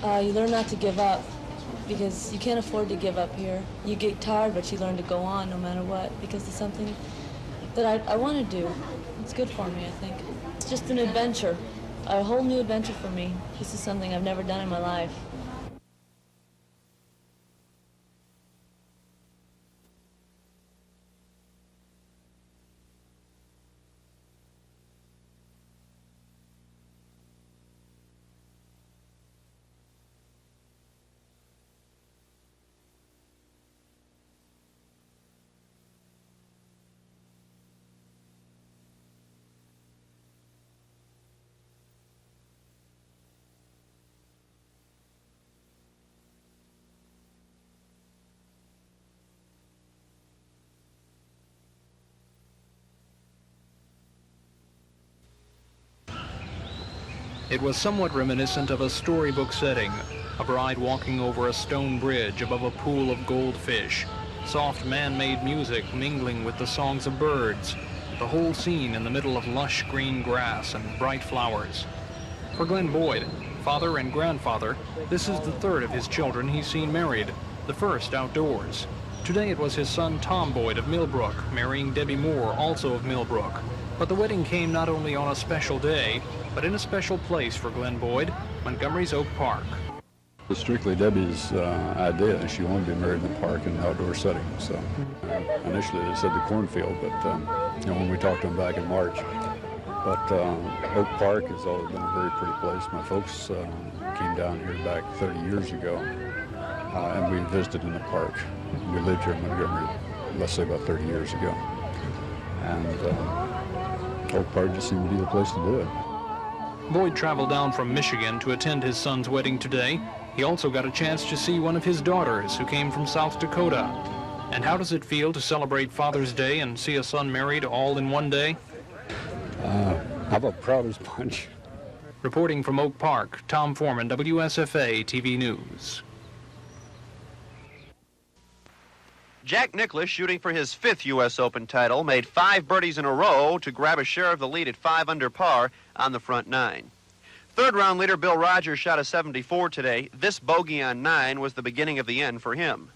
You learn not to give up because you can't afford to give up here. You get tired, but you learn to go on no matter what because it's something that I want to do. It's good for me, I think. It's just an adventure, a whole new adventure for me. This is something I've never done in my life. It was somewhat reminiscent of a storybook setting, a bride walking over a stone bridge above a pool of goldfish, soft man-made music mingling with the songs of birds, the whole scene in the middle of lush green grass and bright flowers. For Glenn Boyd, father and grandfather, this is the third of his children he's seen married, the first outdoors. Today it was his son Tom Boyd of Millbrook marrying Debbie Moore, also of Millbrook. But the wedding came not only on a special day, but in a special place for Glenn Boyd, Montgomery's Oak Park. It was strictly Debbie's idea. She wanted to be married in the park in an outdoor setting. So initially they said the cornfield, but when we talked to them back in March. But Oak Park has always been a very pretty place. My folks came down here back 30 years ago, and we visited in the park. We lived here in Montgomery, let's say about 30 years ago. And Oak Park just seemed to be the place to do it. Boyd traveled down from Michigan to attend his son's wedding today. He also got a chance to see one of his daughters who came from South Dakota. And how does it feel to celebrate Father's Day and see a son married all in one day? How about proud as punch? Reporting from Oak Park, Tom Foreman, WSFA TV News. Jack Nicklaus, shooting for his 5th U.S. Open title, made 5 birdies in a row to grab a share of the lead at 5 under par on the front 9. Third-round leader Bill Rogers shot a 74 today. This bogey on 9 was the beginning of the end for him.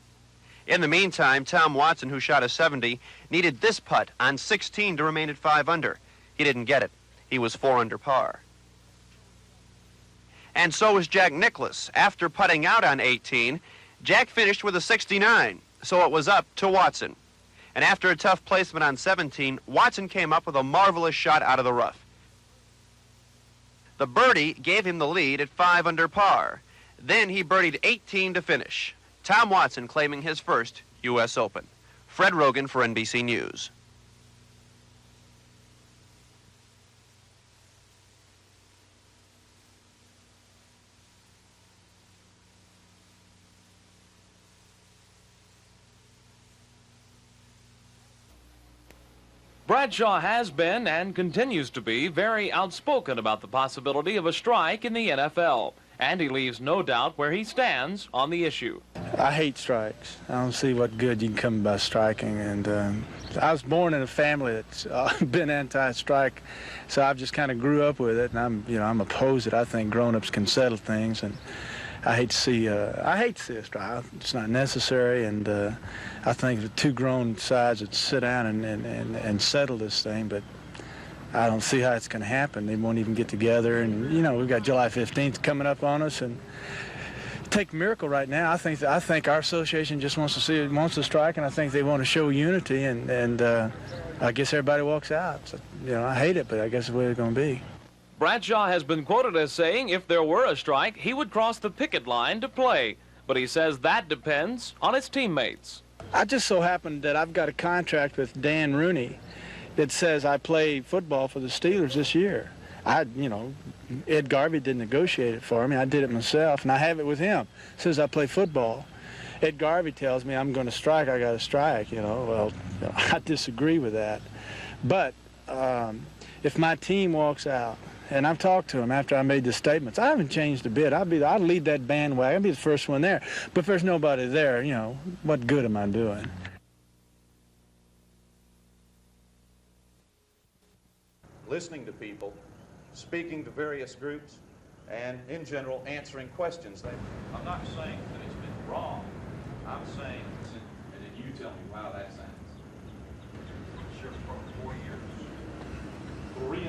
In the meantime, Tom Watson, who shot a 70, needed this putt on 16 to remain at 5 under. He didn't get it. He was 4 under par. And so was Jack Nicklaus. After putting out on 18, Jack finished with a 69. So it was up to Watson. And after a tough placement on 17, Watson came up with a marvelous shot out of the rough. The birdie gave him the lead at 5 under par. Then he birdied 18 to finish. Tom Watson claiming his first U.S. Open. Fred Rogan for NBC News. Bradshaw has been and continues to be very outspoken about the possibility of a strike in the NFL, and he leaves no doubt where he stands on the issue. I hate strikes. I don't see what good you can come by striking, and I was born in a family that's been anti-strike, so I've just kind of grew up with it, and I'm opposed to it. I think grown-ups can settle things, and I hate to see a strike. It's not necessary, and I think the two grown sides would sit down and settle this thing, but I don't see how it's going to happen. They won't even get together, and you know, we've got July 15th coming up on us, and take a miracle right now. I think our association just wants to strike, and I think they want to show unity, and I guess everybody walks out. So, you know, I hate it, but I guess it's the way it's going to be. Bradshaw has been quoted as saying if there were a strike, he would cross the picket line to play. But he says that depends on his teammates. I just so happened that I've got a contract with Dan Rooney that says I play football for the Steelers this year. You know, Ed Garvey didn't negotiate it for me. I did it myself, and I have it with him. It says I play football. Ed Garvey tells me I'm going to strike, I got to strike, you know. Well, you know, I disagree with that. But if my team walks out, and I've talked to him after I made the statements, I haven't changed a bit. I'll lead that bandwagon. I'll be the first one there. But if there's nobody there, you know, what good am I doing? Listening to people, speaking to various groups, and in general answering questions. I'm not saying that it's been wrong. I'm saying, and then you tell me how that sounds. Sheriff's Department, 4 years.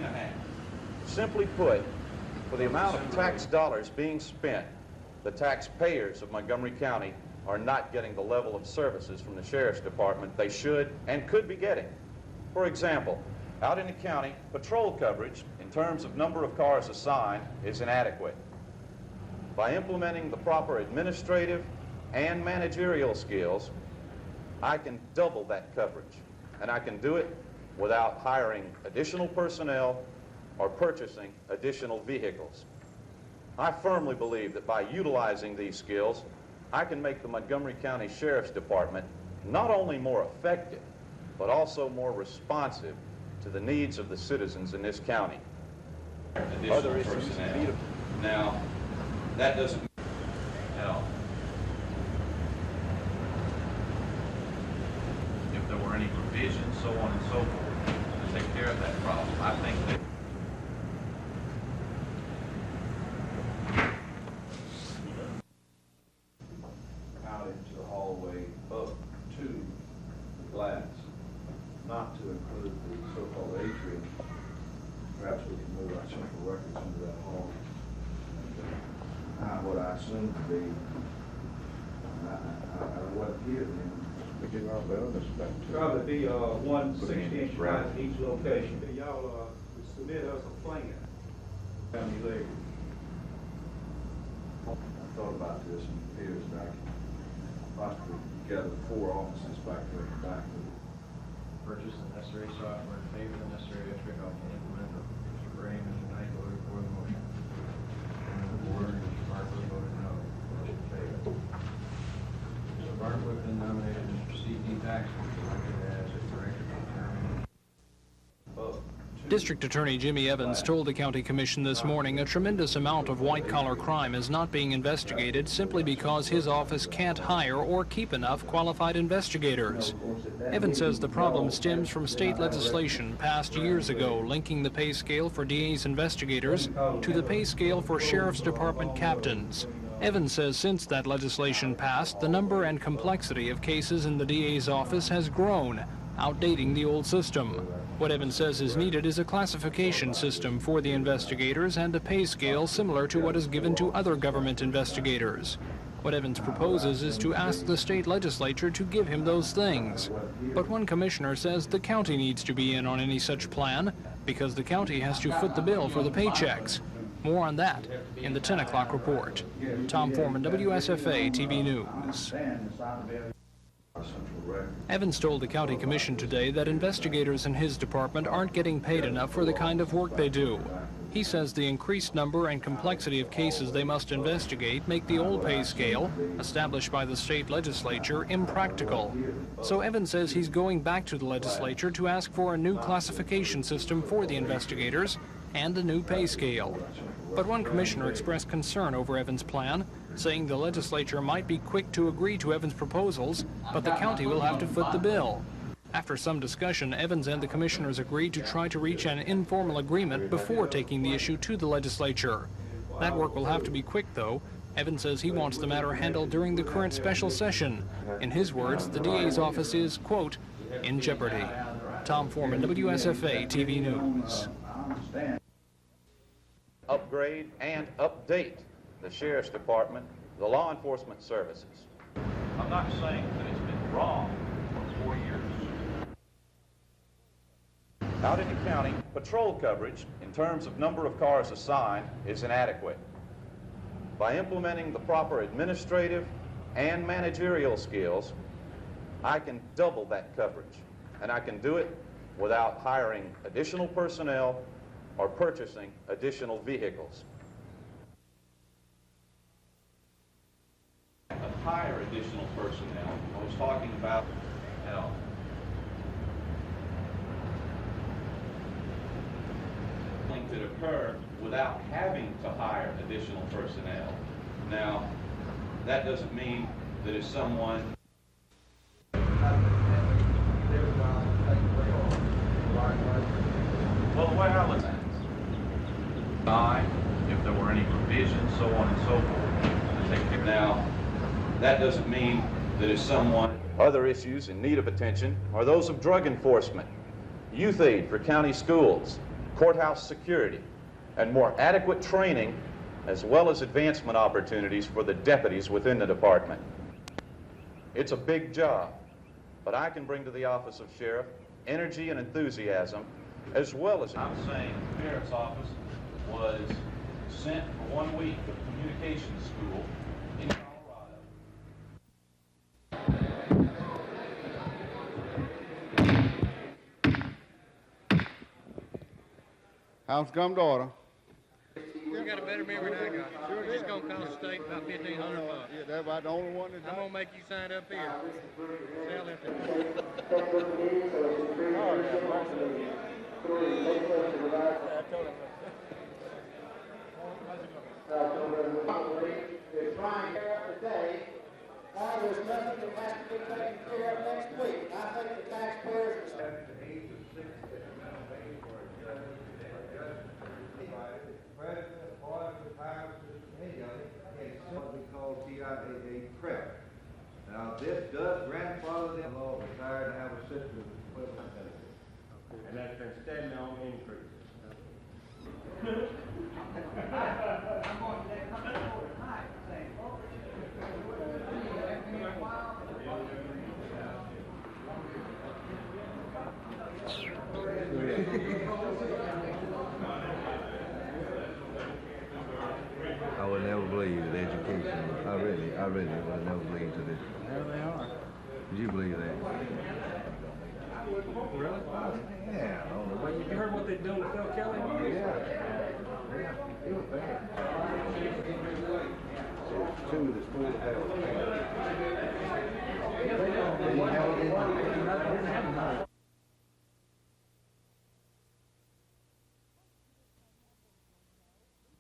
3.5. Simply put, for the amount of tax dollars being spent, the taxpayers of Montgomery County are not getting the level of services from the Sheriff's Department they should and could be getting. For example, out in the county, patrol coverage, in terms of number of cars assigned, is inadequate. By implementing the proper administrative and managerial skills, I can double that coverage, and I can do it without hiring additional personnel or purchasing additional vehicles. I firmly believe that by utilizing these skills, I can make the Montgomery County Sheriff's Department not only more effective, but also more responsive to the needs of the citizens in this county. Other issues. Now, that doesn't help. If there were any provisions, so on and so forth, to take care of that problem, I think that out into the hallway up to the glass, not to include the so-called atrium. Perhaps we can move our central records into that hall. And, what I assume to be, I wasn't here then. We did our bonus back to. Probably be 1/16 right at each location. Y'all submit us a plan. County later. I thought about this and it appears that I can possibly gather 4 offices back there in the back. Purchase the necessary software in favor of the necessary extra help to implement it. Mr. Gray, Mr. Knight voted for the motion. And the board, Mr. Bartlett voted no. Motion failed. Mr. Bartlett then nominated Mr. C.D. Paxton to elected as a director to determine. District Attorney Jimmy Evans told the County Commission this morning a tremendous amount of white-collar crime is not being investigated simply because his office can't hire or keep enough qualified investigators. Evans says the problem stems from state legislation passed years ago linking the pay scale for DA's investigators to the pay scale for Sheriff's Department captains. Evans says since that legislation passed, the number and complexity of cases in the DA's office has grown, outdating the old system. What Evans says is needed is a classification system for the investigators and a pay scale similar to what is given to other government investigators. What Evans proposes is to ask the state legislature to give him those things. But one commissioner says the county needs to be in on any such plan because the county has to foot the bill for the paychecks. More on that in the 10 o'clock report. Tom Foreman, WSFA TV News. Evans told the County Commission today that investigators in his department aren't getting paid enough for the kind of work they do. He says the increased number and complexity of cases they must investigate make the old pay scale, established by the state legislature, impractical. So Evans says he's going back to the legislature to ask for a new classification system for the investigators and a new pay scale. But one commissioner expressed concern over Evans' plan, saying the legislature might be quick to agree to Evans' proposals, but the county will have to foot the bill. After some discussion, Evans and the commissioners agreed to try to reach an informal agreement before taking the issue to the legislature. That work will have to be quick, though, Evans says he wants the matter handled during the current special session. In his words, the DA's office is, quote, in jeopardy. Tom Foreman, WSFA TV News. Upgrade and update the Sheriff's Department, the law enforcement services. I'm not saying that it's been wrong for 4 years. Out in the county, patrol coverage, in terms of number of cars assigned, is inadequate. By implementing the proper administrative and managerial skills, I can double that coverage, and I can do it without hiring additional personnel or purchasing additional vehicles. Hire additional personnel. I was talking about health. Could occur without having to hire additional personnel. Now, that doesn't mean that if someone well, the way I look at it, if there were any provisions, so on and so forth, to take care. Now, that doesn't mean that if someone Other issues in need of attention are those of drug enforcement, youth aid for county schools, courthouse security, and more adequate training, as well as advancement opportunities for the deputies within the department. It's a big job, but I can bring to the office of sheriff energy and enthusiasm, as well as... I'm saying the sheriff's office was sent for 1 week to communications school in Colorado. House come to order. You got a better memory than I got. Sure, it's gonna cost the state about $1,500. Yeah, that's about the only one that I'm gonna make you sign up here. Sell it. There's nothing that has to be taken care of next week. I think the taxpayers... Now, this does grandfather them law required to have a system of equivalent benefits. And that's been steadily on increase. I would never believe that education, I really would never believe to this. There they are. Did you believe that? Really? Yeah. You heard what they're doing to Phil Kelly? Yeah. It was bad. Two, the school had.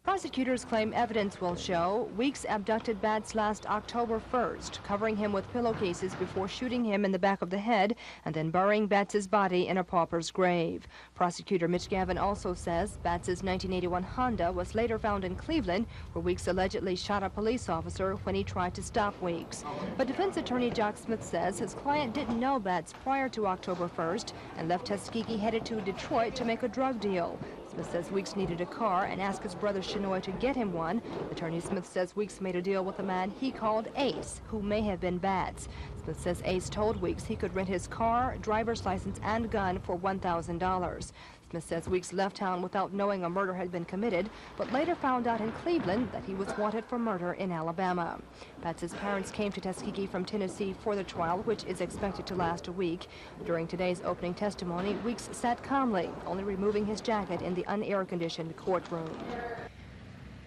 Prosecutors claim evidence will show Weeks abducted Batts last October 1st, covering him with pillowcases before shooting him in the back of the head and then burying Batts' body in a pauper's grave. Prosecutor Mitch Gavin also says Batts' 1981 Honda was later found in Cleveland, where Weeks allegedly shot a police officer when he tried to stop Weeks. But defense attorney Jock Smith says his client didn't know Batts prior to October 1st and left Tuskegee headed to Detroit to make a drug deal. Smith says Weeks needed a car and asked his brother Shinoy to get him one. Attorney Smith says Weeks made a deal with a man he called Ace, who may have been Batts. Smith says Ace told Weeks he could rent his car, driver's license, and gun for $1,000. Smith says Weeks left town without knowing a murder had been committed, but later found out in Cleveland that he was wanted for murder in Alabama. Batts' parents came to Tuskegee from Tennessee for the trial, which is expected to last a week. During today's opening testimony, Weeks sat calmly, only removing his jacket in the unair-conditioned courtroom.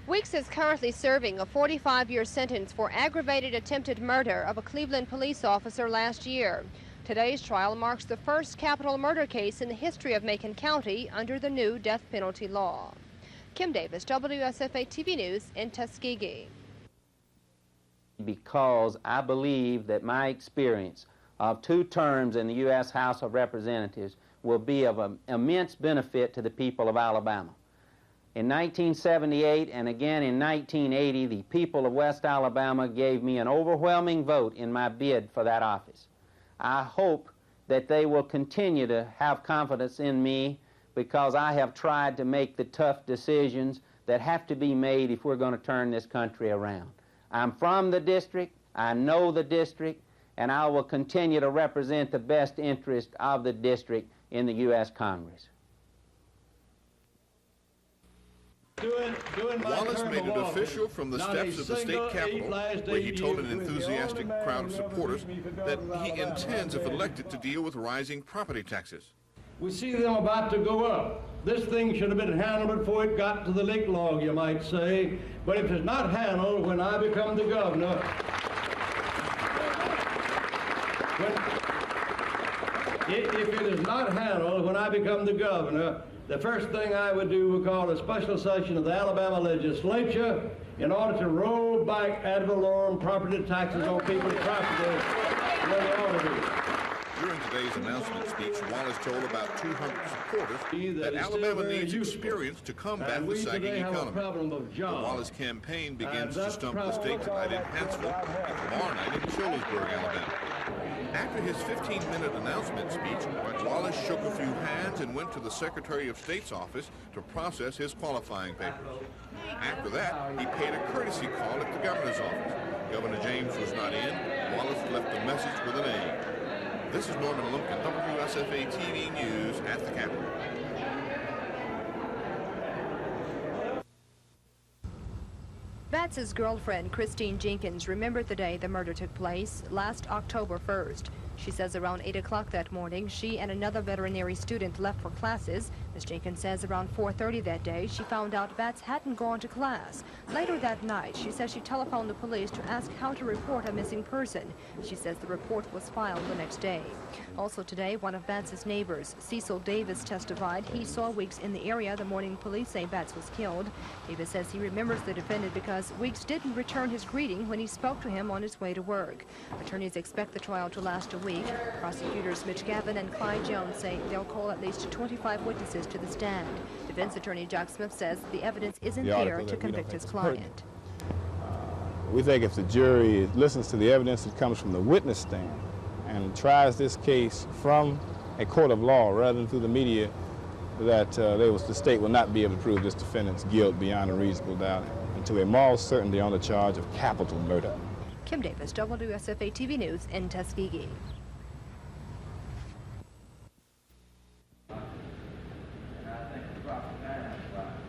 Weeks is currently serving a 45-year sentence for aggravated attempted murder of a Cleveland police officer last year. Today's trial marks the first capital murder case in the history of Macon County under the new death penalty law. Kim Davis, WSFA TV News in Tuskegee. Because I believe that my experience of 2 terms in the U.S. House of Representatives will be of immense benefit to the people of Alabama. In 1978 and again in 1980, the people of West Alabama gave me an overwhelming vote in my bid for that office. I hope that they will continue to have confidence in me because I have tried to make the tough decisions that have to be made if we're going to turn this country around. I'm from the district, I know the district, and I will continue to represent the best interest of the district in the U.S. Congress. Wallace made it official from the steps of the state capitol, where he told an enthusiastic crowd of supporters that he intends, if elected, to deal with rising property taxes. We see them about to go up. This thing should have been handled before it got to the leak log, you might say. But if it's not handled when I become the governor, if it is not handled when I become the governor, the first thing I would do would call a special session of the Alabama legislature in order to roll back ad valorem property taxes on people's property where they ought to be. During today's announcement speech, Wallace told about 200 supporters that Alabama needs experience to combat the sagging economy. The Wallace campaign begins to stump the state tonight in Huntsville and tomorrow night in Childersburg, Alabama. After his 15-minute announcement speech, Wallace shook a few hands and went to the Secretary of State's office to process his qualifying papers. After that, he paid a courtesy call at the governor's office. Governor James was not in. Wallace left a message with a name. This is Norman Lumpkin, WSFA TV News at the Capitol. Batts' girlfriend, Christine Jenkins, remembered the day the murder took place, last October 1st. She says around 8 o'clock that morning, she and another veterinary student left for classes. Ms. Jenkins says around 4:30 that day, she found out Batts hadn't gone to class. Later that night, she says she telephoned the police to ask how to report a missing person. She says the report was filed the next day. Also today, one of Batts' neighbors, Cecil Davis, testified he saw Weeks in the area the morning police say Batts was killed. Davis says he remembers the defendant because Weeks didn't return his greeting when he spoke to him on his way to work. Attorneys expect the trial to last a week. Prosecutors Mitch Gavin and Clyde Jones say they'll call at least 25 witnesses to the stand. Defense attorney Jack Smith says the evidence isn't there to convict his client. We think if the jury listens to the evidence that comes from the witness stand and tries this case from a court of law rather than through the media, that the state will not be able to prove this defendant's guilt beyond a reasonable doubt and to a moral certainty on the charge of capital murder. Kim Davis, WSFA TV News in Tuskegee.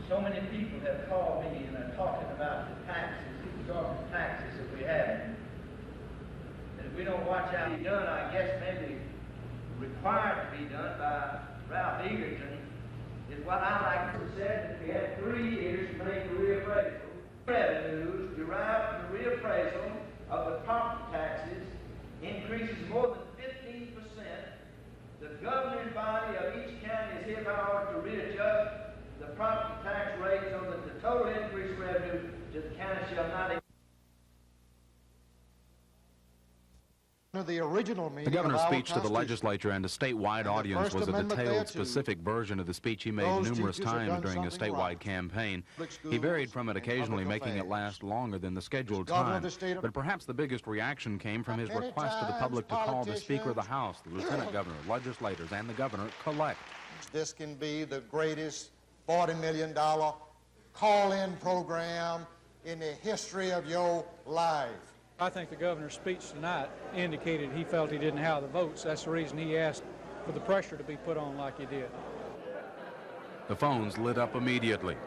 So many people have called me and are talking about the taxes, the exorbitant taxes that we have. And if we don't watch how it's done, I guess maybe required to be done by Ralph Egerton, is what I like to have said, that we had 3 years to make a reappraisal. Revenues derived from the reappraisal of the property taxes increases more than 15%. The governing body of each county is hereby ordered to readjust the property tax rate so that the total increased revenue to the county shall not exceed. The governor's speech to the legislature and a statewide audience was a detailed, specific version of the speech he made numerous times during a statewide campaign. He varied from it, occasionally making it last longer than the scheduled time. But perhaps the biggest reaction came from his request to the public to call the Speaker of the House, the Lieutenant Governor, legislators, and the Governor collect. This can be the greatest $40 million call-in program in the history of your life. I think the governor's speech tonight indicated he felt he didn't have the votes. That's the reason he asked for the pressure to be put on like he did. The phones lit up immediately.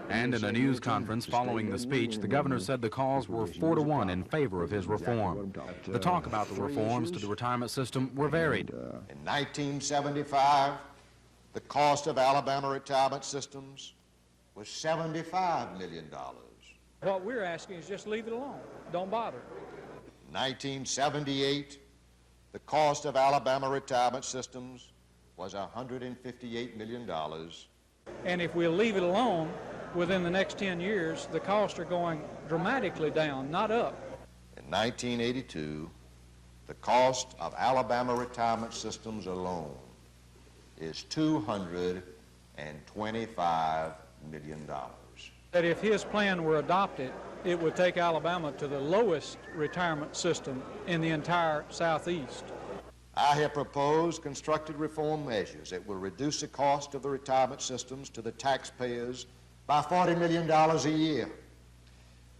And in a news conference following the speech, the governor said the calls were 4-1 in favor of his reform. The talk about the reforms to the retirement system were varied. In 1975, the cost of Alabama retirement systems was $75 million. What we're asking is just leave it alone. Don't bother. In 1978, the cost of Alabama retirement systems was $158 million. And if we'll leave it alone, within the next 10 years, the costs are going dramatically down, not up. In 1982, the cost of Alabama retirement systems alone is $225 million. That if his plan were adopted, it would take Alabama to the lowest retirement system in the entire Southeast. I have proposed constructed reform measures that will reduce the cost of the retirement systems to the taxpayers by $40 million a year.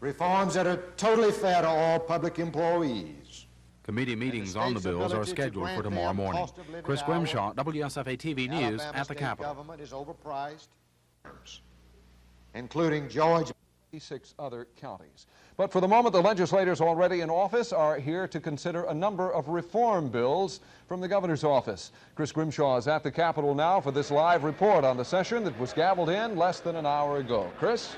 Reforms that are totally fair to all public employees. Committee meetings on the bills are scheduled for tomorrow morning. Chris Grimshaw, WSFA TV News at the Capitol. Government is overpriced, including Georgia. 6 other counties. But for the moment, the legislators already in office are here to consider a number of reform bills from the governor's office. Chris Grimshaw is at the Capitol now for this live report on the session that was gavelled in less than an hour ago. Chris?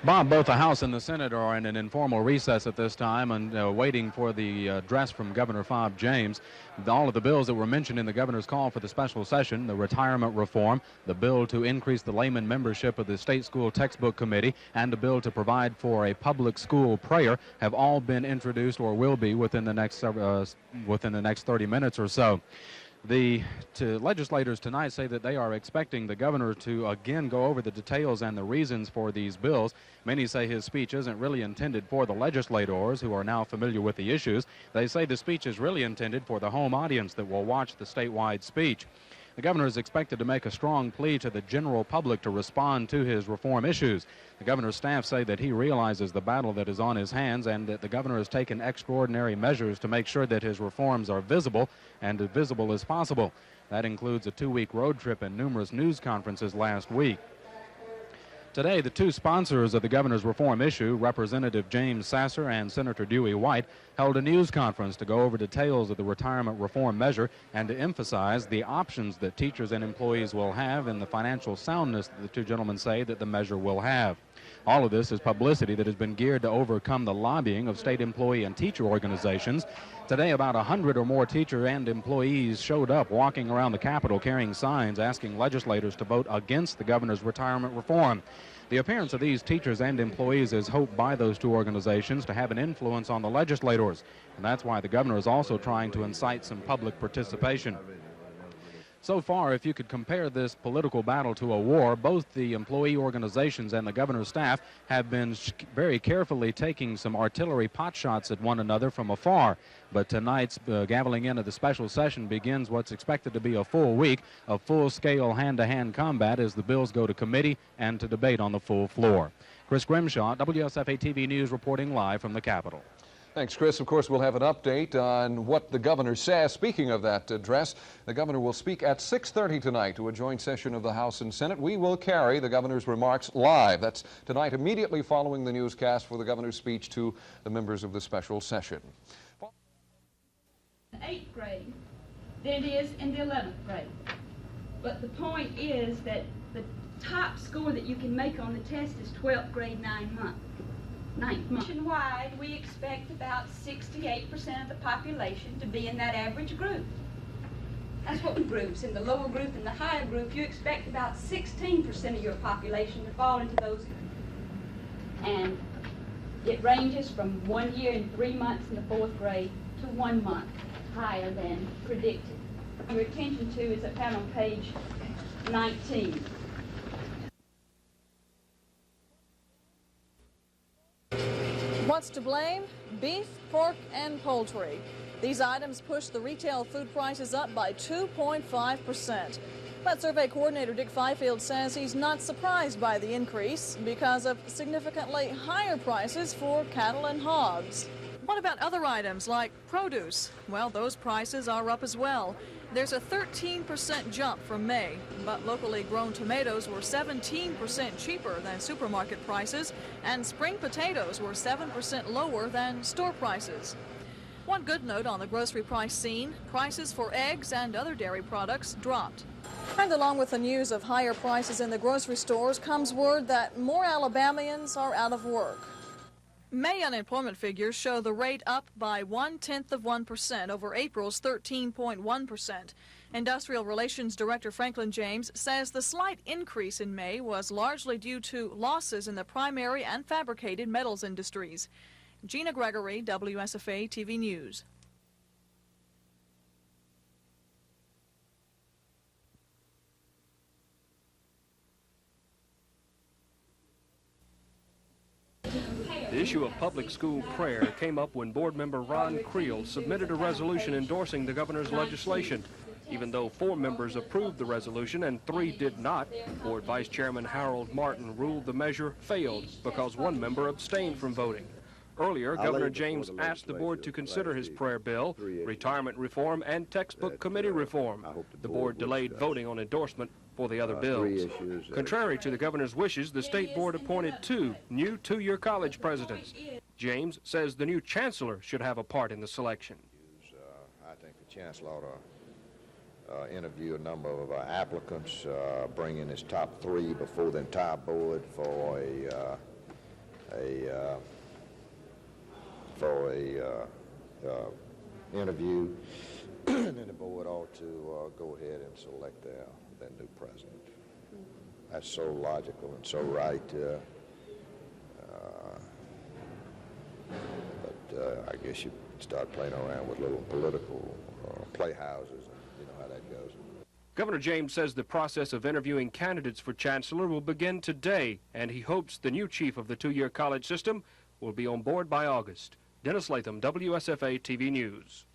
Bob, both the House and the Senate are in an informal recess at this time and waiting for the address from Governor Fob James. All of the bills that were mentioned in the governor's call for the special session, the retirement reform, the bill to increase the layman membership of the State School Textbook Committee, and the bill to provide for a public school prayer, have all been introduced or will be within the next 30 minutes or so. The legislators tonight say that they are expecting the governor to again go over the details and the reasons for these bills. Many say his speech isn't really intended for the legislators who are now familiar with the issues. They say the speech is really intended for the home audience that will watch the statewide speech. The governor is expected to make a strong plea to the general public to respond to his reform issues. The governor's staff say that he realizes the battle that is on his hands and that the governor has taken extraordinary measures to make sure that his reforms are visible and as visible as possible. That includes a 2-week road trip and numerous news conferences last week. Today, the two sponsors of the governor's reform issue, Representative James Sasser and Senator Dewey White, held a news conference to go over details of the retirement reform measure and to emphasize the options that teachers and employees will have and the financial soundness that the two gentlemen say that the measure will have. All of this is publicity that has been geared to overcome the lobbying of state employee and teacher organizations. Today, about 100 or more teacher and employees showed up walking around the Capitol carrying signs asking legislators to vote against the governor's retirement reform. The appearance of these teachers and employees is hoped by those two organizations to have an influence on the legislators, and that's why the governor is also trying to incite some public participation. So far, if you could compare this political battle to a war, both the employee organizations and the governor's staff have been very carefully taking some artillery pot shots at one another from afar. But tonight's gaveling in of the special session begins what's expected to be a full week of full-scale hand-to-hand combat as the bills go to committee and to debate on the full floor. Chris Grimshaw, WSFA TV News, reporting live from the Capitol. Thanks, Chris. Of course, we'll have an update on what the governor says. Speaking of that address, the governor will speak at 6:30 tonight to a joint session of the House and Senate. We will carry the governor's remarks live. That's tonight immediately following the newscast for the governor's speech to the members of the special session. 8th grade than it is in the 11th grade. But the point is that the top score that you can make on the test is 12th grade 9th month. Nationwide, we expect about 68% of the population to be in that average group. That's what groups. In the lower group and the higher group, you expect about 16% of your population to fall into those. And it ranges from 1 year and 3 months in the 4th grade to 1 month higher than predicted. Your attention to is found on page 19. What's to blame? Beef, pork, and poultry. These items pushed the retail food prices up by 2.5%. But survey coordinator Dick Fifield says he's not surprised by the increase because of significantly higher prices for cattle and hogs. What about other items like produce? Well, those prices are up as well. There's a 13% jump from May, but locally grown tomatoes were 17% cheaper than supermarket prices, and spring potatoes were 7% lower than store prices. One good note on the grocery price scene, prices for eggs and other dairy products dropped. And along with the news of higher prices in the grocery stores comes word that more Alabamians are out of work. May unemployment figures show the rate up by 0.1% over April's 13.1%. Industrial Relations Director Franklin James says the slight increase in May was largely due to losses in the primary and fabricated metals industries. Gina Gregory, WSFA TV News. The issue of public school prayer came up when board member Ron Creel submitted a resolution endorsing the governor's legislation. Even though 4 members approved the resolution and 3 did not, Board Vice Chairman Harold Martin ruled the measure failed because 1 member abstained from voting. Earlier, Governor James asked the board to consider his prayer bill, retirement reform, and textbook committee reform. The board delayed voting on endorsement for the other bills. Contrary to the governor's wishes, the state board appointed 2 new 2-year college presidents. James says the new chancellor should have a part in the selection. I think the chancellor ought to interview a number of applicants, bring in his top 3 before the entire board for a interview, and then the board ought to go ahead and select their new president. That's so logical and so right. But I guess you start playing around with little political playhouses, and you know how that goes. Governor James says the process of interviewing candidates for chancellor will begin today, and he hopes the new chief of the 2-year college system will be on board by August. Dennis Latham, WSFA TV News.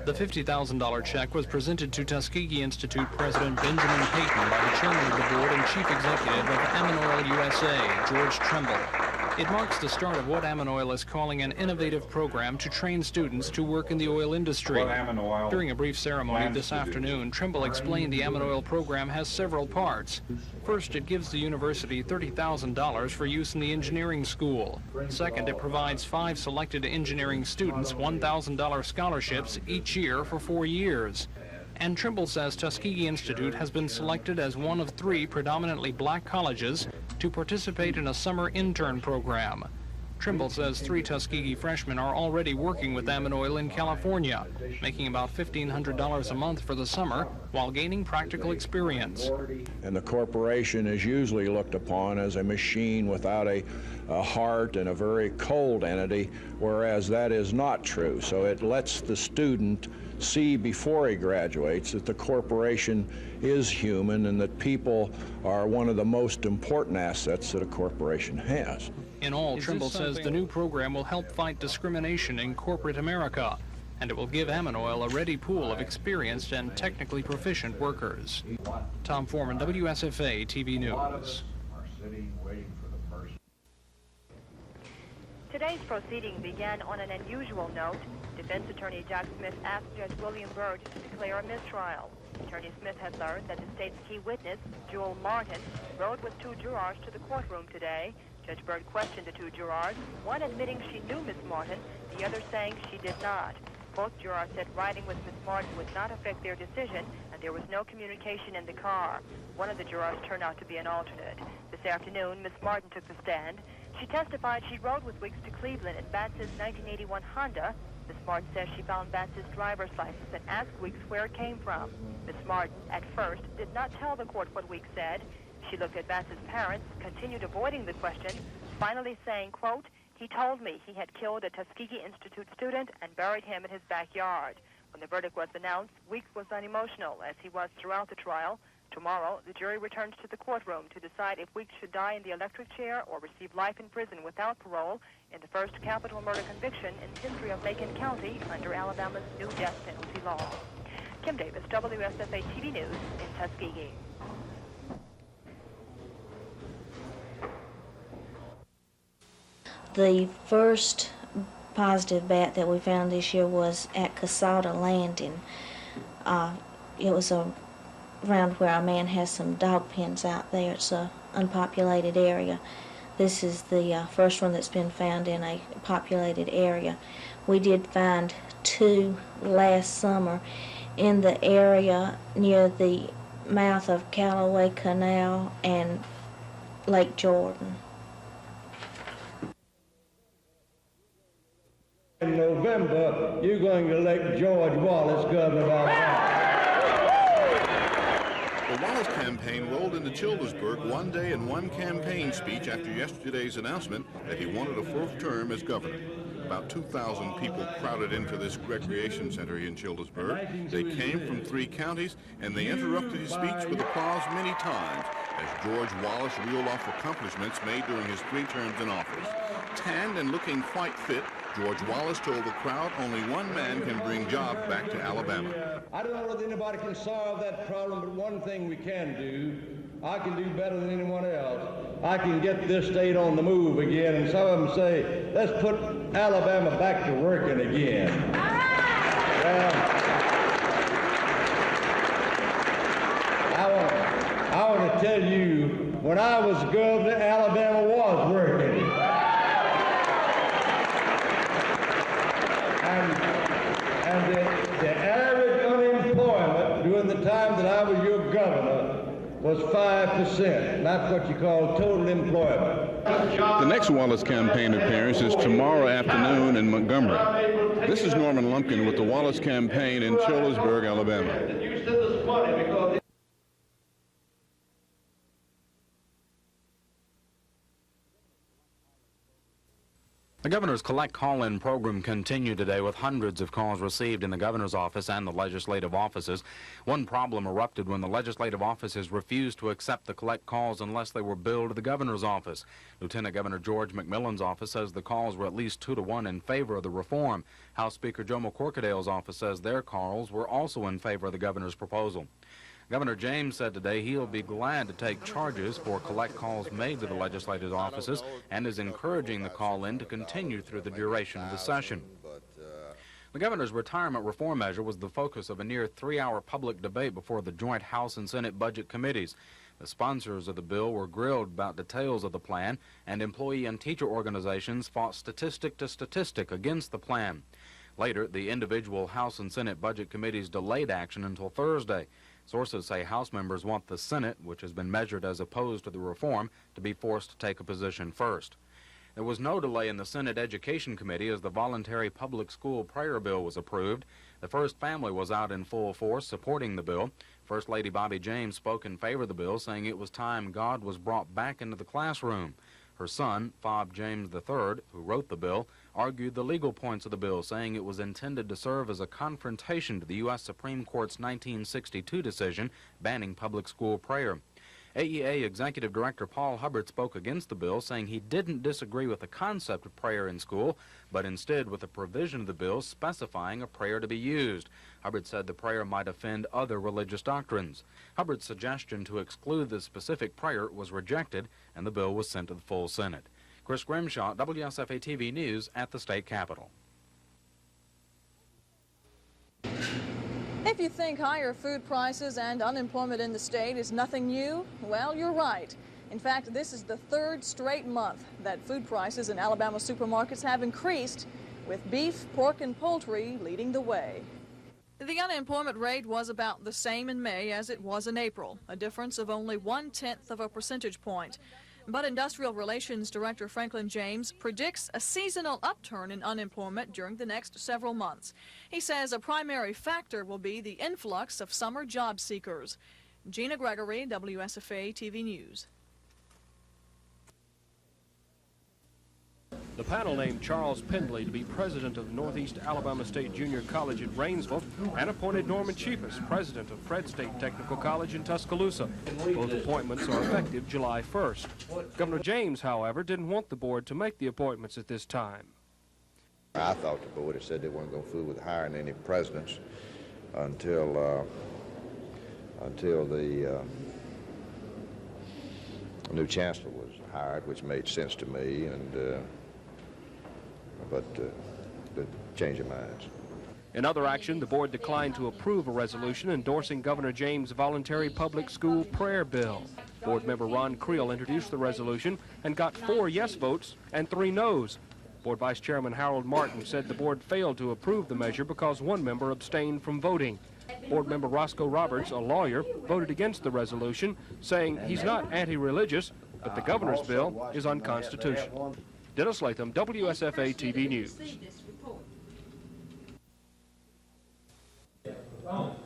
The $50,000 check was presented to Tuskegee Institute President Benjamin Payton by the chairman of the board and chief executive of Amanoil USA, George Trimble. It marks the start of what Amanoil is calling an innovative program to train students to work in the oil industry. During a brief ceremony this afternoon, Trimble explained the Amanoil program has several parts. First, it gives the university $30,000 for use in the engineering school. Second, it provides 5 selected engineering students $1,000 scholarships each year for 4 years. And Trimble says Tuskegee Institute has been selected as one of 3 predominantly black colleges to participate in a summer intern program. Trimble says 3 Tuskegee freshmen are already working with Amanoil in California, making about $1,500 a month for the summer while gaining practical experience. And the corporation is usually looked upon as a machine without a heart and a very cold entity, whereas that is not true. So it lets the student see before he graduates that the corporation is human and that people are one of the most important assets that a corporation has. In all, Trimble says the new program will help fight discrimination in corporate America, and it will give Amanoil a ready pool of experienced and technically proficient workers. Tom Foreman, WSFA TV News. Today's proceeding began on an unusual note. Defense attorney Jack Smith asked Judge William Byrd to declare a mistrial. Attorney Smith had learned that the state's key witness, Jewel Martin, rode with 2 jurors to the courtroom today. Judge Byrd questioned the 2 jurors, one admitting she knew Miss Martin, the other saying she did not. Both jurors said riding with Miss Martin would not affect their decision, and there was no communication in the car. One of the jurors turned out to be an alternate. This afternoon, Miss Martin took the stand. She testified she rode with Weeks to Cleveland in Batts's 1981 Honda. Miss Martin says she found Batts's driver's license and asked Weeks where it came from. Miss Martin, at first, did not tell the court what Weeks said. She looked at Batts's parents, continued avoiding the question, finally saying, quote, "He told me he had killed a Tuskegee Institute student and buried him in his backyard." When the verdict was announced, Weeks was unemotional, as he was throughout the trial. Tomorrow, the jury returns to the courtroom to decide if Weeks should die in the electric chair or receive life in prison without parole in the first capital murder conviction in the history of Macon County under Alabama's new death penalty law. Kim Davis, WSFA TV News in Tuskegee. The first positive bat that we found this year was at Casada Landing. It was around where our man has some dog pens out there. It's an unpopulated area. This is the first one that's been found in a populated area. We did find 2 last summer in the area near the mouth of Callaway Canal and Lake Jordan. In November, you're going to elect George Wallace governor of Alabama. The Wallace campaign rolled into Childersburg one day in one campaign speech after yesterday's announcement that he wanted a 4th term as governor. About 2,000 people crowded into this recreation center in Childersburg. They came from 3 counties, and they interrupted his speech with applause many times as George Wallace reeled off accomplishments made during his 3 terms in office. Tanned and looking quite fit, George Wallace told the crowd only one man can bring jobs back to Alabama. I don't know whether anybody can solve that problem, but one thing we can do, I can do better than anyone else. I can get this state on the move again, and some of them say, let's put Alabama back to working again. Well, I want to tell you, when I was governor, Alabama was working. And the average unemployment during the time that I was your governor was 5%. That's what you call total employment. The next Wallace campaign appearance is tomorrow afternoon in Montgomery. This is Norman Lumpkin with the Wallace campaign in Cholesburg, Alabama. You said this money because The governor's collect call-in program continued today with hundreds of calls received in the governor's office and the legislative offices. One problem erupted when the legislative offices refused to accept the collect calls unless they were billed to the governor's office. Lieutenant Governor George McMillan's office says the calls were at least 2 to 1 in favor of the reform. House Speaker Joe McCorkadale's office says their calls were also in favor of the governor's proposal. Governor James said today he'll be glad to take charges for collect calls made to the legislative offices and is encouraging the call-in to continue through the duration of the session. The governor's retirement reform measure was the focus of a near 3-hour public debate before the joint House and Senate budget committees. The sponsors of the bill were grilled about details of the plan, and employee and teacher organizations fought statistic to statistic against the plan. Later, the individual House and Senate budget committees delayed action until Thursday. Sources say House members want the Senate, which has been measured as opposed to the reform, to be forced to take a position first. There was no delay in the Senate Education Committee as the voluntary public school prayer bill was approved. The First Family was out in full force supporting the bill. First Lady Bobby James spoke in favor of the bill, saying it was time God was brought back into the classroom. Her son, Fob James III, who wrote the bill, argued the legal points of the bill, saying it was intended to serve as a confrontation to the U.S. Supreme Court's 1962 decision banning public school prayer. AEA Executive Director Paul Hubbard spoke against the bill, saying he didn't disagree with the concept of prayer in school, but instead with a provision of the bill specifying a prayer to be used. Hubbard said the prayer might offend other religious doctrines. Hubbard's suggestion to exclude the specific prayer was rejected, and the bill was sent to the full Senate. Chris Grimshaw, WSFA TV News at the state capitol. If you think higher food prices and unemployment in the state is nothing new, well, you're right. In fact, this is the 3rd straight month that food prices in Alabama supermarkets have increased, with beef, pork, and poultry leading the way. The unemployment rate was about the same in May as it was in April, a difference of only 1/10 of a percentage point. But Industrial Relations Director Franklin James predicts a seasonal upturn in unemployment during the next several months. He says a primary factor will be the influx of summer job seekers. Gina Gregory, WSFA TV News. The panel named Charles Pendley to be president of Northeast Alabama State Junior College at Rainsville and appointed Norman Cheapus president of Fred State Technical College in Tuscaloosa. Both appointments are effective July 1st. Governor James, however, didn't want the board to make the appointments at this time. I thought the board had said they weren't going to fool with hiring any presidents until the new chancellor was hired, which made sense to me, and but change of minds. In other action, the board declined to approve a resolution endorsing Governor James' voluntary public school prayer bill. Board member Ron Creel introduced the resolution and got 4 yes votes and 3 noes. Board Vice Chairman Harold Martin said the board failed to approve the measure because 1 member abstained from voting. Board member Roscoe Roberts, a lawyer, voted against the resolution, saying he's not anti-religious, but the governor's bill is unconstitutional. Dennis Latham, WSFA TV News.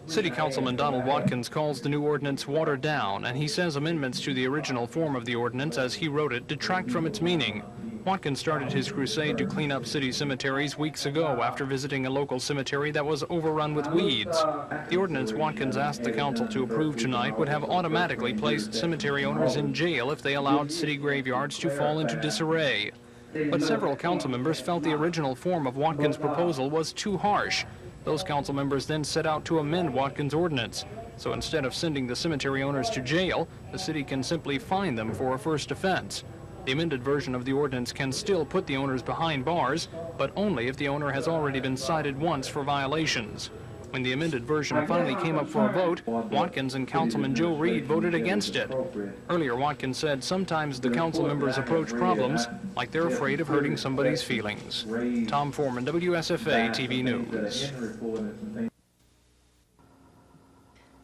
City Councilman Donald Watkins calls the new ordinance watered down, and he says amendments to the original form of the ordinance as he wrote it detract from its meaning. Watkins started his crusade to clean up city cemeteries weeks ago after visiting a local cemetery that was overrun with weeds. The ordinance Watkins asked the council to approve tonight would have automatically placed cemetery owners in jail if they allowed city graveyards to fall into disarray. But several council members felt the original form of Watkins' proposal was too harsh. Those council members then set out to amend Watkins' ordinance. So instead of sending the cemetery owners to jail, the city can simply fine them for a first offense. The amended version of the ordinance can still put the owners behind bars, but only if the owner has already been cited once for violations. When the amended version finally came up for a vote, Watkins and Councilman Joe Reed voted against it. Earlier, Watkins said sometimes the council members approach problems like they're afraid of hurting somebody's feelings. Tom Foreman, WSFA TV News.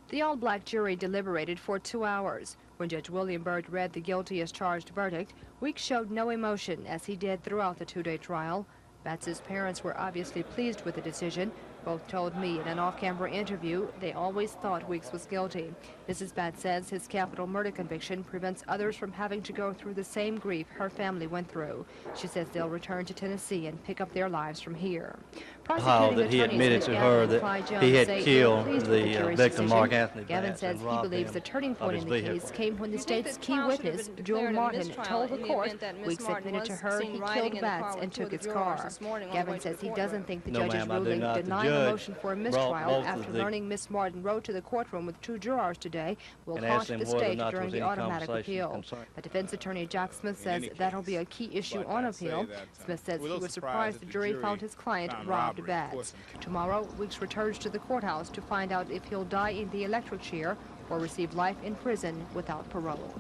The all-black jury deliberated for 2 hours. When Judge William Byrd read the guilty as charged verdict, Weeks showed no emotion, as he did throughout the 2-day trial. Batz's parents were obviously pleased with the decision. Both told me in an off-camera interview they always thought Weeks was guilty. Mrs. Batz says his capital murder conviction prevents others from having to go through the same grief her family went through. She says they'll return to Tennessee and pick up their lives from here. That he admitted to her that he had killed the victim, Mark Anthony Gavin Batz, says and he robbed believes him the turning point of in his the case vehicle. came when the state's key witness, Joel Martin, told the court Weeks admitted to her he killed Batz and took his car. Gavin says he doesn't think the judge's ruling denying a motion for a mistrial after learning Miss Martin rode to the courtroom with 2 jurors today will cost the state during the automatic appeal. But defense attorney Jack Smith says that'll be a key issue on appeal. Smith says he was surprised the jury found his client robbed Batz. Tomorrow, Weeks returns to the courthouse to find out if he'll die in the electric chair or receive life in prison without parole.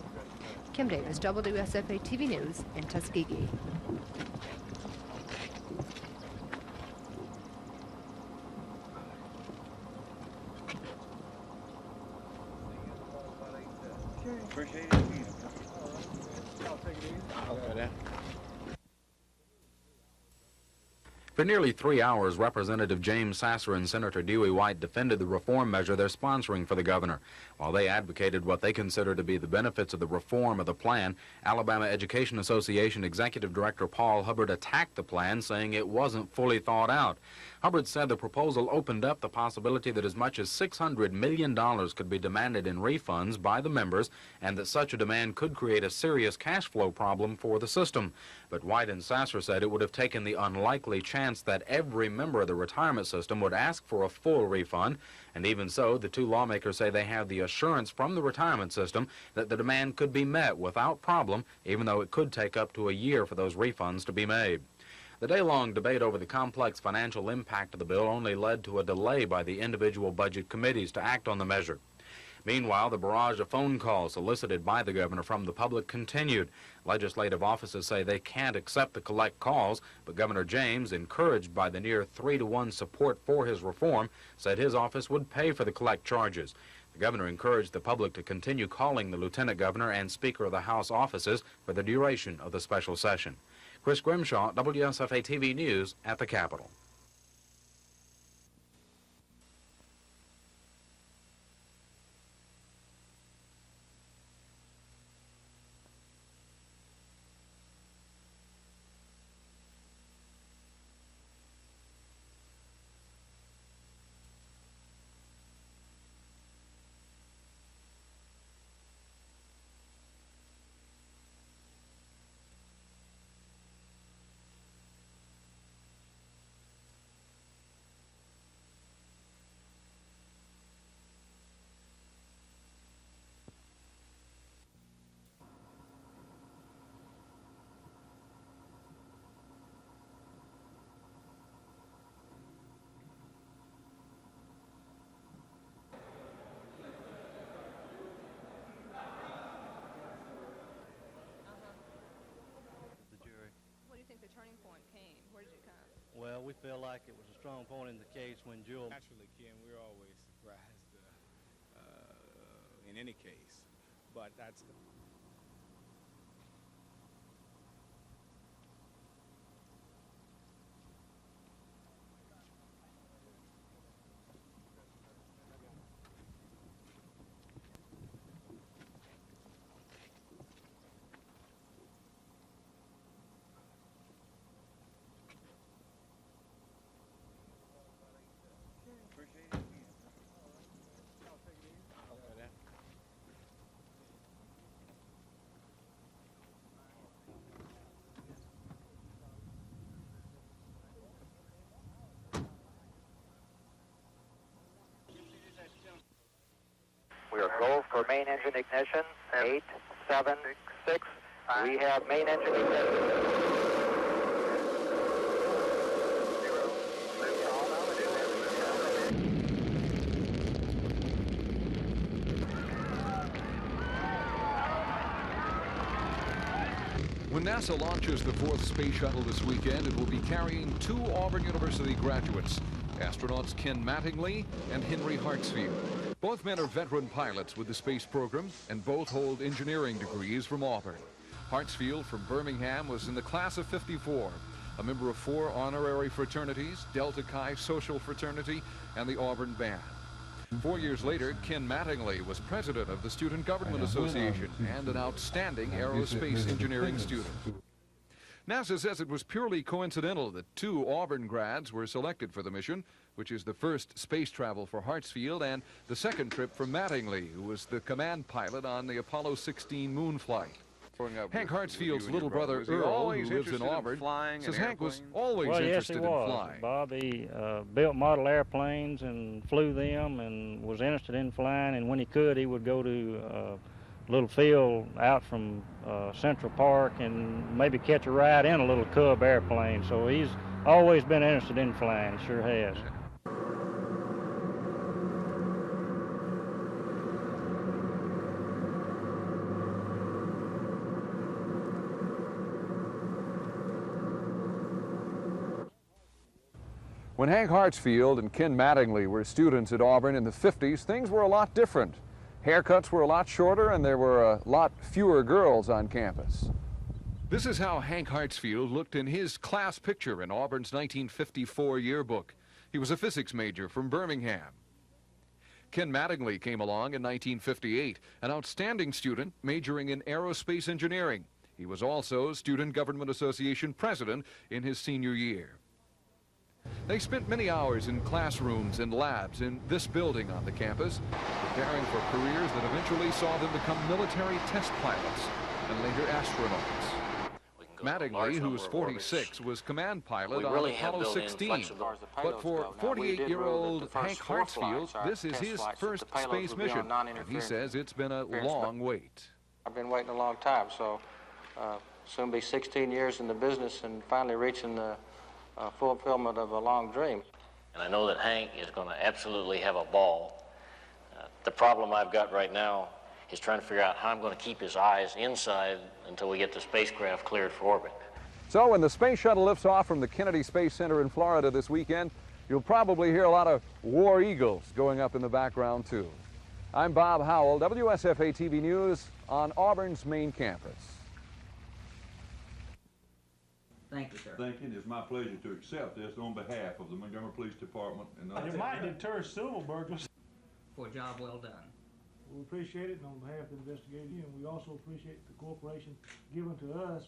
Kim Davis, WSFA TV News in Tuskegee. Appreciate it. Okay, For nearly 3 hours, Representative James Sasser and Senator Dewey White defended the reform measure they're sponsoring for the governor. While they advocated what they consider to be the benefits of the reform of the plan, Alabama Education Association Executive Director Paul Hubbard attacked the plan, saying it wasn't fully thought out. Hubbard said the proposal opened up the possibility that as much as $600 million could be demanded in refunds by the members, and that such a demand could create a serious cash flow problem for the system. But White and Sasser said it would have taken the unlikely chance that every member of the retirement system would ask for a full refund, and even so, the two lawmakers say they have the assurance from the retirement system that the demand could be met without problem, even though it could take up to a year for those refunds to be made. The day-long debate over the complex financial impact of the bill only led to a delay by the individual budget committees to act on the measure. Meanwhile, the barrage of phone calls solicited by the governor from the public continued. Legislative offices say they can't accept the collect calls, but Governor James, encouraged by the near 3-to-1 support for his reform, said his office would pay for the collect charges. The governor encouraged the public to continue calling the lieutenant governor and speaker of the House offices for the duration of the special session. Chris Grimshaw, WSFA TV News at the Capitol. Well, we feel like it was a strong point in the case when Jewel... Naturally, Ken, we're always surprised in any case, but that's... Go for main engine ignition. 8, 7, 6. We have main engine ignition. When NASA launches the 4th space shuttle this weekend, it will be carrying 2 Auburn University graduates, astronauts Ken Mattingly and Henry Hartsfield. Both men are veteran pilots with the space program, and both hold engineering degrees from Auburn. Hartsfield from Birmingham was in the class of '54, a member of 4 honorary fraternities, Delta Chi Social Fraternity, and the Auburn Band. 4 years later, Ken Mattingly was president of the Student Government Association and an outstanding aerospace engineering student. NASA says it was purely coincidental that 2 Auburn grads were selected for the mission, which is the first space travel for Hartsfield and the second trip for Mattingly, who was the command pilot on the Apollo 16 moon flight. Hank Hartsfield's little brother Earl, who lives in Auburn, says Hank was always interested in flying. Bob, he built model airplanes and flew them and was interested in flying, and when he could, he would go to a little field out from Central Park and maybe catch a ride in a little Cub airplane. So he's always been interested in flying, sure has. When Hank Hartsfield and Ken Mattingly were students at Auburn in the 50s, things were a lot different. Haircuts were a lot shorter and there were a lot fewer girls on campus. This is how Hank Hartsfield looked in his class picture in Auburn's 1954 yearbook. He was a physics major from Birmingham. Ken Mattingly came along in 1958, an outstanding student majoring in aerospace engineering. He was also Student Government Association president in his senior year. They spent many hours in classrooms and labs in this building on the campus, preparing for careers that eventually saw them become military test pilots and later astronauts. Mattingly, who was 46, was command pilot on Apollo 16. But for 48-year-old Hank Hartsfield, this is his first space mission, and he says it's been a long wait. I've been waiting a long time, so soon be 16 years in the business and finally reaching the fulfillment of a long dream. And I know that Hank is going to absolutely have a ball. The problem I've got right now is trying to figure out how I'm going to keep his eyes inside until we get the spacecraft cleared for orbit. So when the space shuttle lifts off from the Kennedy Space Center in Florida this weekend, you'll probably hear a lot of war eagles going up in the background too. I'm Bob Howell, WSFA TV News on Auburn's main campus. Thank you, sir. Thank you. It's my pleasure to accept this on behalf of the Montgomery Police Department. And you might deter civil burglars. For a job well done. We appreciate it, and on behalf of the investigator, and we also appreciate the cooperation given to us.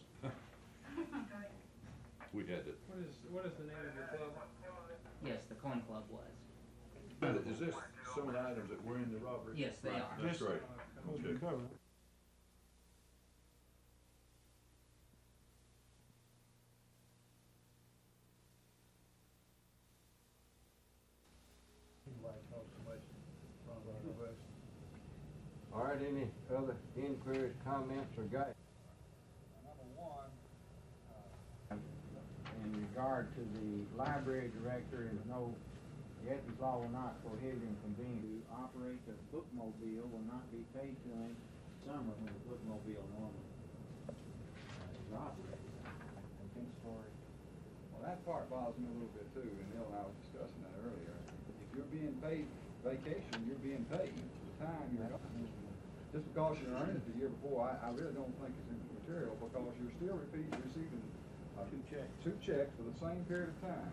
We had it. What is the name of your club? Yes, the Coin Club was. Is this some of the items that were in the robbery? Yes, they are. That's great. Okay. All right, any other inquiries, comments, or guidance? Number one, in regard to the library director, the ethics law will not prohibit him from being to operate the bookmobile will not be paid to him summer when the bookmobile normally is operated. Well, that part bothers me a little bit too, and Neil and I was discussing that earlier. If you're being paid vacation, you're being paid the time you're gone. Just because you earned it the year before, I really don't think it's immaterial because you're still receiving two checks for the same period of time.